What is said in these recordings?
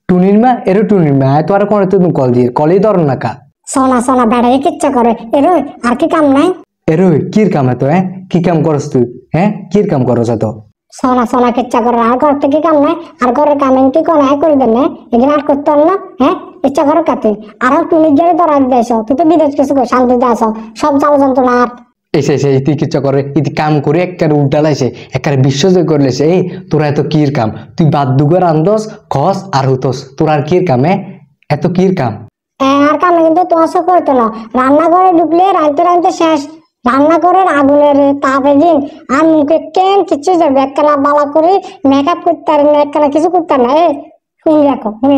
টুনির মা এরো টুনির মা তো আর করে তুমি কল দিয়ে কলই ধর না কা সোনা সোনা বেড়াই কিচ্ছা করে এরো আর কি কাম নাই এরো কির কাম তো কি কাম করস তুই কির কাম করছ তো সোনা সোনা কিচ্ছা করে আর করতে কি কাম নাই আর ঘরের কামিং কি কোন করে দেন না এখানে আর করতে না ইচ্ছা করে কাতে আর টুনির গেলে তোর আগে দেশ তুই তো বিদেশ কিছু শান্তিতে আস সব চাল যন্ত্রণা আর এসে ইতি কিচ্ছা করে ইতি কাম করে একবারে উল্টালাইছে একবারে বিশ্বজয় করলেছে এই তোরা এত কির কাম তুই বাদ দুগর আন্দোস খস আর হুতোস তোর আর কির কাম এত কির কাম আর কামে কিন্তু তোমার সব করতো না রান্নাঘরে ঢুকলে রাঁধতে রাঁধতে শেষ রান্নাঘরের আগুনের তাপে দিন আর মুখে কেন কিছু যাবে একখানা বালা করে মেকআপ করতে পারে না একখানা কিছু করতে না শুনি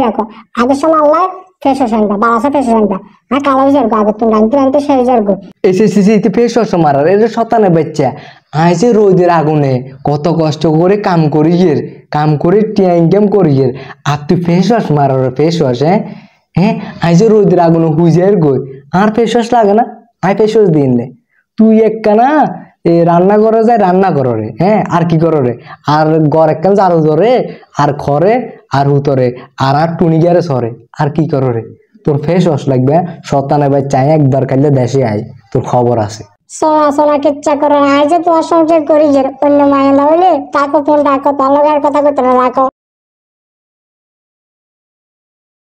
রাখো আগের সময় আল্লাহ ফেস ওশনটা বালাসা ফেস ওশনটা আর কালো যারগো আগে তুমি রাঁধতে রাঁধতে শেষ যারগো এসে ইতি ফেস ওয়াশ মারার এটা শতানে বাচ্চা আইসে রোদের আগুনে কত কষ্ট করে কাম করে টিয়াইম করিয়ের আর তুই ফেস ওয়াশ মারার ফেস ওয়াশ আইসে রোদের আগুনে হুইজার গই আর ফেস ওয়াশ লাগে না আই ফেস ওয়াশ দিন নে তুই একখানা রান্না করে যায় রান্না করো রে আর কি করো রে আর গড় একখান ঝাড়ু ধরে আর খরে আর হুতরে আর টুনি গিয়ারে সরে আর কি করো রে তোর ফেস ওয়াশ লাগবে শতানে ভাই চাই একবার খাইলে দেশে আয় তোর খবর আছে সোনা সোনা কিচ্ছা করে আয় যে তোমার সংসার করি যে অন্য মায়ের হইলে তাকে ফোন ডাকো তার লগে আর কথা করতে না রাখো